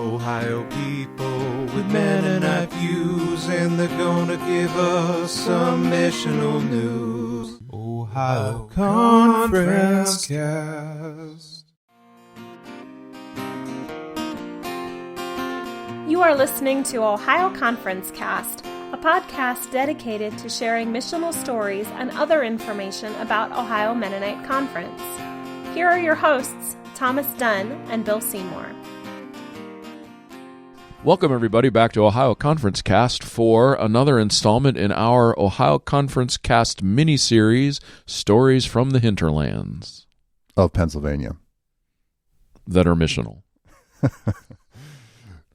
Ohio people with Mennonite views, and they're gonna give us some missional news. Ohio Conference Cast. You are listening to Ohio Conference Cast, a podcast dedicated to sharing missional stories and other information about Ohio Mennonite Conference. Here are your hosts, Thomas Dunn and Bill Seymour. Welcome, everybody, back to Ohio Conference Cast for another installment in our Ohio Conference Cast mini-series, Stories from the Hinterlands. Of Pennsylvania. That are missional.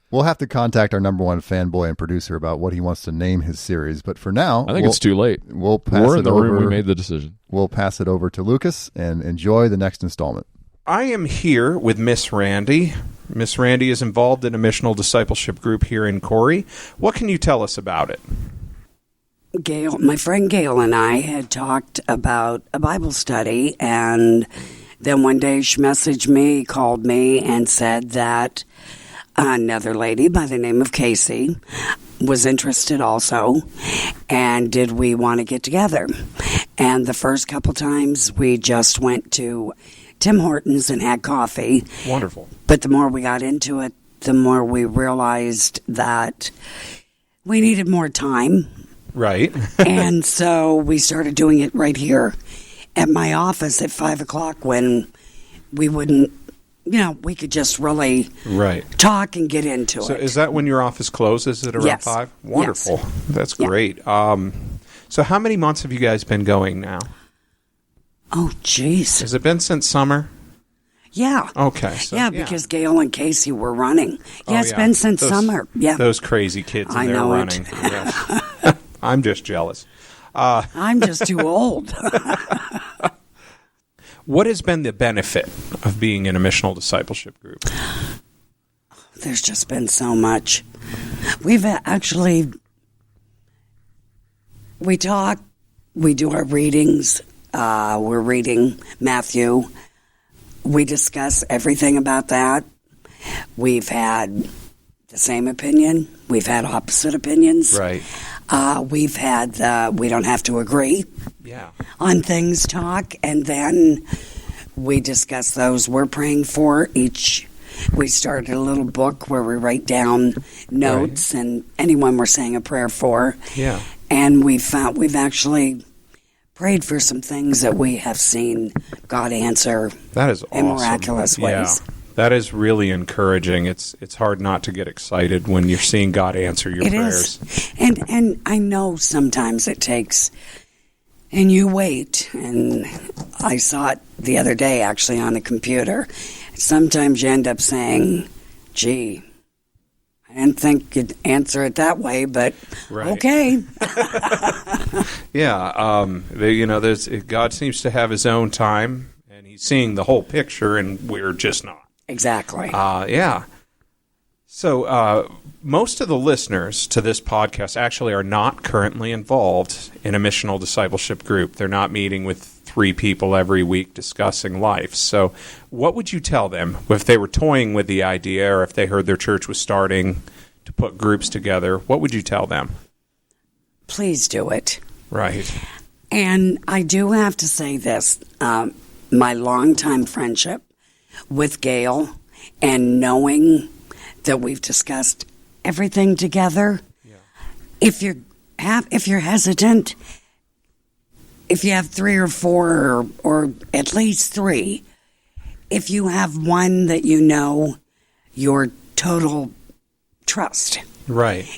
We'll have to contact our number one fanboy and producer about what he wants to name his series, but for now... I think it's too late. We're in the room we made the decision. We'll pass it over to Lucas and enjoy the next installment. I am here with Miss Randi. Miss Randi is involved in a missional discipleship group here in Corey. What can you tell us about it? Gail, my friend Gail and I had talked about a Bible study, and then one day she messaged me, called me, and said that another lady by the name of Casey was interested also, and did we want to get together? And the first couple times we just went to Tim Hortons and had coffee. Wonderful. But the more we got into it, the more we realized that we needed more time. Right. And so we started doing it right here at my office at 5 o'clock when we wouldn't, we could just really talk and get into it. So is that when your office closes at around 5? Wonderful. Yes. That's great. So how many months have you guys been going now? Oh, jeez. Has it been since summer? Yeah. Okay. So, because Gail and Casey were running. Yeah, it's been since summer. Yeah. Those crazy kids in there running. Yes. I'm just jealous. I'm just too old. What has been the benefit of being in a missional discipleship group? There's just been so much. We've actually, we talk, we do our readings. We're reading Matthew. We discuss everything about that. We've had the same opinion. We've had opposite opinions. Right. We've had we don't have to agree on things talk, and then we discuss those we're praying for each. We started a little book where we write down notes and anyone we're saying a prayer for. Yeah. And we've actually prayed for some things that we have seen God answer. That is awesome. In miraculous ways. Yeah. That is really encouraging. It's hard not to get excited when you're seeing God answer your prayers. It is. And I know sometimes it takes, and you wait, and I saw it the other day actually on the computer. Sometimes you end up saying, gee, I didn't think you'd answer it that way, but okay. God seems to have his own time, and he's seeing the whole picture, and we're just not. Exactly. So most of the listeners to this podcast actually are not currently involved in a missional discipleship group. They're not meeting with 3 people every week discussing life. So what would you tell them if they were toying with the idea, or if they heard their church was starting to put groups together? What would you tell them? Please do it. Right. And I do have to say this. My longtime friendship with Gail, and knowing that we've discussed everything together, if you're hesitant, if you have 3 or 4 or at least 3, if you have one that your total trust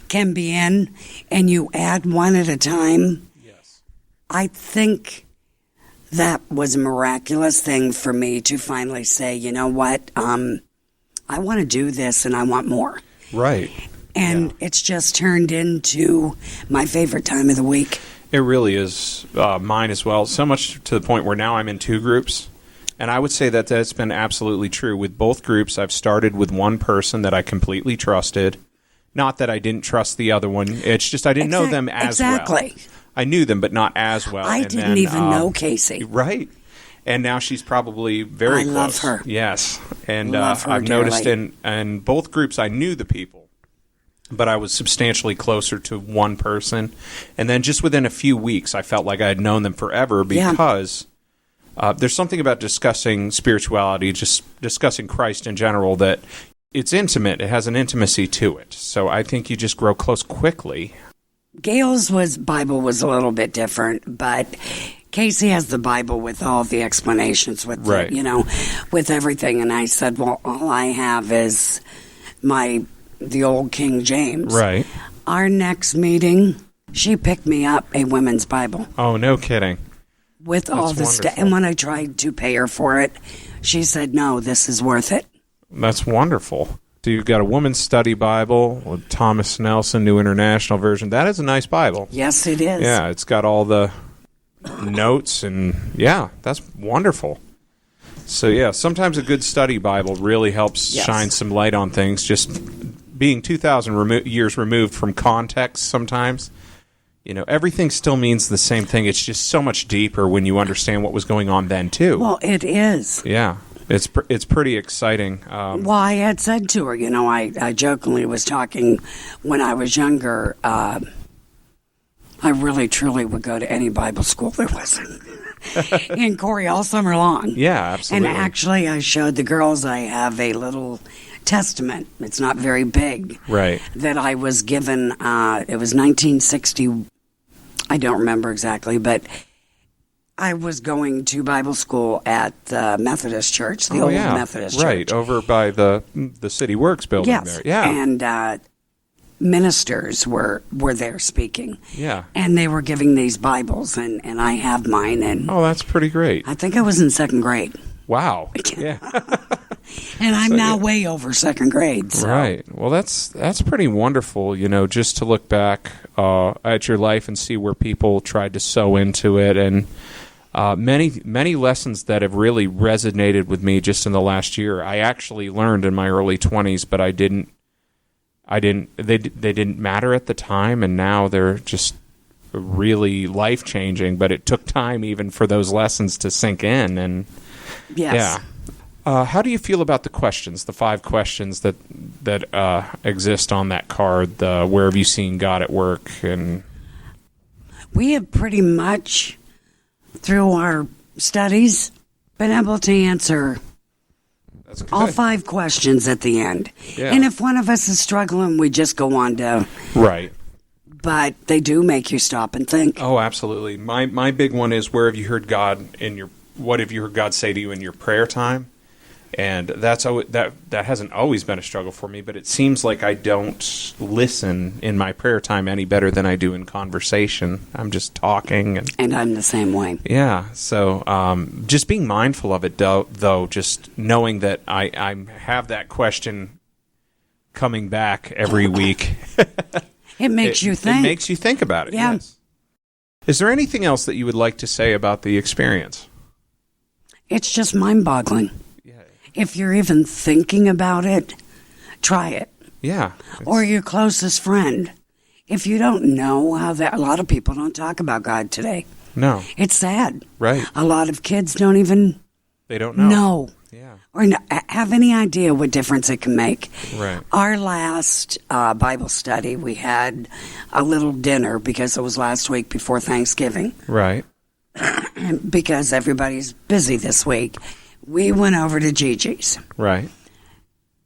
can be in, and you add one at a time, I think that was a miraculous thing for me to finally say, you know what, I want to do this and I want more. Right. And it's just turned into my favorite time of the week. It really is mine as well, so much to the point where now I'm in 2 groups. And I would say that that's been absolutely true. With both groups, I've started with one person that I completely trusted. Not that I didn't trust the other one. It's just I didn't know them as well. I knew them, but not as well. I didn't even know Casey. Right. And now she's probably very close. I love her. Yes. And Love her I've noticed dearly. in both groups I knew the people, but I was substantially closer to one person. And then just within a few weeks, I felt like I had known them forever because there's something about discussing spirituality, just discussing Christ in general, that it's intimate. It has an intimacy to it. So I think you just grow close quickly. Gail's Bible was a little bit different, but Casey has the Bible with all the explanations, with Right. with everything. And I said, well, all I have is the old King James. Right. Our next meeting, she picked me up a women's Bible Oh, no kidding. with all the stuff. wonderful. And when I tried to pay her for it, she said, no, this is worth it. That's wonderful. So you've got a woman's study Bible, with Thomas Nelson, New International Version. That is a nice Bible. Yes, it is. Yeah, it's got all the notes, and yeah, that's wonderful. So yeah, sometimes a good study Bible really helps Yes. shine some light on things. Just being 2,000 years removed from context sometimes, everything still means the same thing. It's just so much deeper when you understand what was going on then too. Well, it is. Yeah, it's pretty exciting. Well, I had said to her, I jokingly was talking when I was younger. I really, truly would go to any Bible school there wasn't in Corey all summer long. Yeah, absolutely. And actually, I showed the girls I have a little testament. It's not very big. Right. That I was given. It was 1960. I don't remember exactly, but I was going to Bible school at the Methodist Church, the old Methodist Church. Right, over by the City Works building Yes. there. Yeah. And ministers were there speaking. Yeah. And they were giving these Bibles, and I have mine. And Oh, that's pretty great. I think I was in second grade. Wow. Yeah. And I'm now way over second grade. So. Right. Well, that's pretty wonderful, just to look back at your life and see where people tried to sow into it, and many lessons that have really resonated with me just in the last year. I actually learned in my early 20s, but they didn't matter at the time, and now they're just really life-changing, but it took time even for those lessons to sink in. And Yes. yeah. How do you feel about the questions, the 5 questions that exist on that card, the where have you seen God at work? And We have pretty much, through our studies, been able to answer that's good. all 5 questions at the end. Yeah. And if one of us is struggling, we just go on to... Right. But they do make you stop and think. Oh, absolutely. My big one is what have you heard God say to you in your prayer time? And that hasn't always been a struggle for me, but it seems like I don't listen in my prayer time any better than I do in conversation. I'm just talking. And I'm the same way. Yeah, so just being mindful of it, though, just knowing that I have that question coming back every week. It makes you think. It makes you think about it, Yeah. yes. Is there anything else that you would like to say about the experience? It's just mind-boggling. If you're even thinking about it, try it. Yeah. Or your closest friend. If you don't know how a lot of people don't talk about God today. No. It's sad. Right. A lot of kids don't even They don't know. know Yeah. or have any idea what difference it can make. Right. Our last Bible study, we had a little dinner because it was last week before Thanksgiving. Right. Because everybody's busy this week. We went over to Gigi's. Right.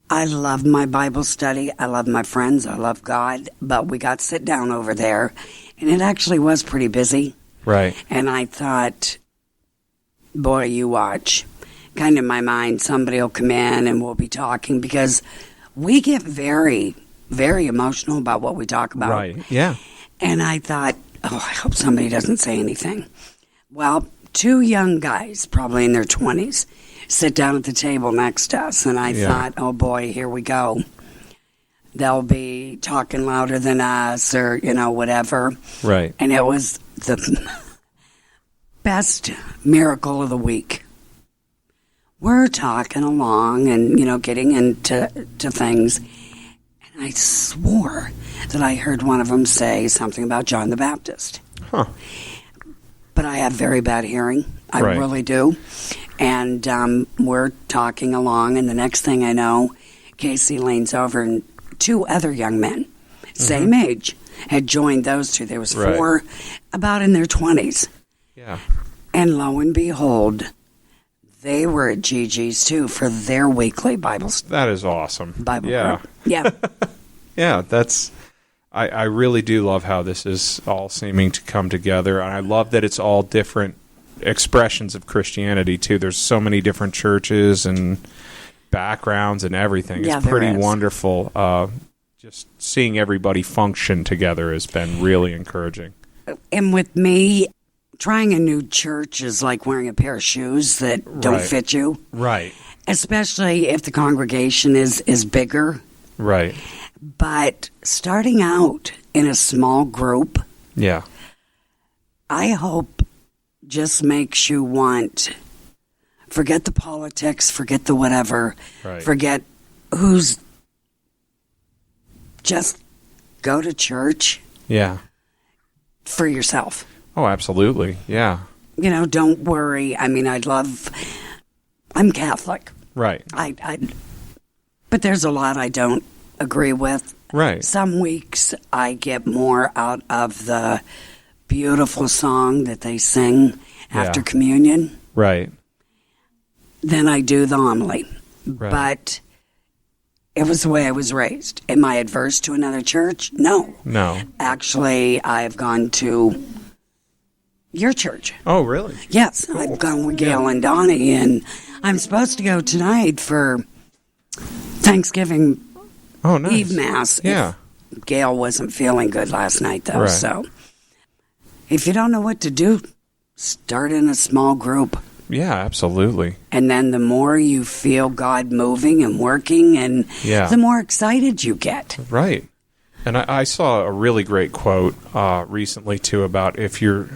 I love my Bible study. I love my friends. I love God. But we got to sit down over there, and it actually was pretty busy. Right. And I thought, boy, you watch. Kind of in my mind, somebody will come in and we'll be talking because we get very, very emotional about what we talk about. Right. Yeah. And I thought, I hope somebody doesn't say anything. Well, 2 young guys, probably in their 20s, sit down at the table next to us, and I thought, oh boy, here we go. They'll be talking louder than us or, whatever. Right. And it was the best miracle of the week. We're talking along and, getting into things. And I swore that I heard one of them say something about John the Baptist. Huh. But I have very bad hearing. I Right. really do. And we're talking along, and the next thing I know, Casey leans over, and two other young men, same age, had joined those two. There was Right. four, about in their 20s. Yeah. And lo and behold, they were at Gigi's too for their weekly Bible That is awesome. Yeah. group. Yeah. Yeah, I really do love how this is all seeming to come together, and I love that it's all different expressions of Christianity too. There's so many different churches and backgrounds and everything. Yeah, It's there pretty is. wonderful. Just seeing everybody function together has been really encouraging. And with me, trying a new church is like wearing a pair of shoes that don't Right. fit you, Right. especially if the congregation is bigger. Right. But starting out in a small group, Yeah. I hope just makes you want, forget the politics, forget the whatever, Right. forget who's, just go to church Yeah. for yourself. Oh, absolutely. Yeah. You know, don't worry. I mean, I'm Catholic. Right. But there's a lot I don't agree with. Right. Some weeks I get more out of the beautiful song that they sing after Yeah. communion Right. than I do the homily. Right. But it was the way I was raised. Am I adverse to another church? No. No. Actually, I've gone to your church. Oh, really? Yes, I've gone with Gail and Donnie, and I'm supposed to go tonight for Thanksgiving Oh, nice. Eve Mass. Yeah. Gail wasn't feeling good last night, though. Right. So if you don't know what to do, start in a small group. Yeah, absolutely. And then the more you feel God moving and working, and Yeah. the more excited you get. Right. And I saw a really great quote recently, too, about if you're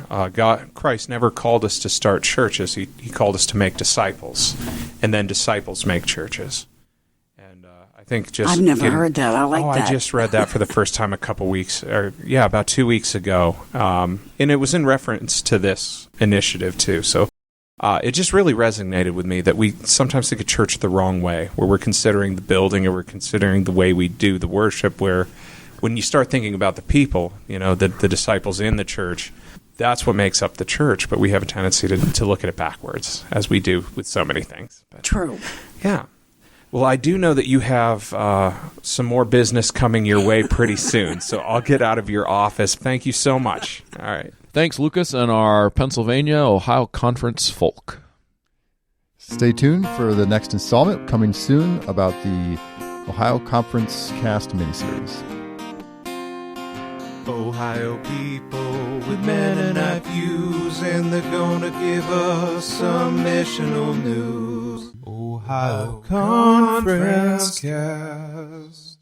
Christ never called us to start churches. He called us to make disciples, and then disciples make churches. And I think just I've never heard that. I like that. I just read that for the first time about 2 weeks ago. And it was in reference to this initiative, too. So it just really resonated with me that we sometimes think of church the wrong way, where we're considering the building or we're considering the way we do the worship, where when you start thinking about the people, you know, the disciples in the church, that's what makes up the church. But we have a tendency to look at it backwards, as we do with so many things. But, True. yeah. Well, I do know that you have some more business coming your way pretty soon, so I'll get out of your office. Thank you so much. All right. Thanks, Lucas, and our Pennsylvania Ohio Conference folk. Stay tuned for the next installment coming soon about the Ohio Conference Cast miniseries. Ohio people with Mennonite views, and they're gonna give us some missional news. Ohio Conference Cast.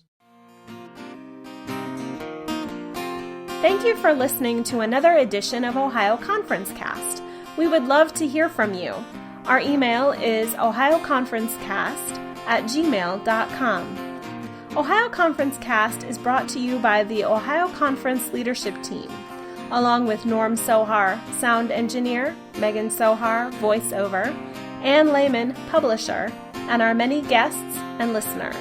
Thank you for listening to another edition of Ohio Conference Cast. We would love to hear from you. Our email is ohioconferencecast@gmail.com. Ohio Conference Cast is brought to you by the Ohio Conference Leadership Team, along with Norm Sohar, sound engineer, Megan Sohar, voiceover, Ann Lehman, publisher, and our many guests and listeners.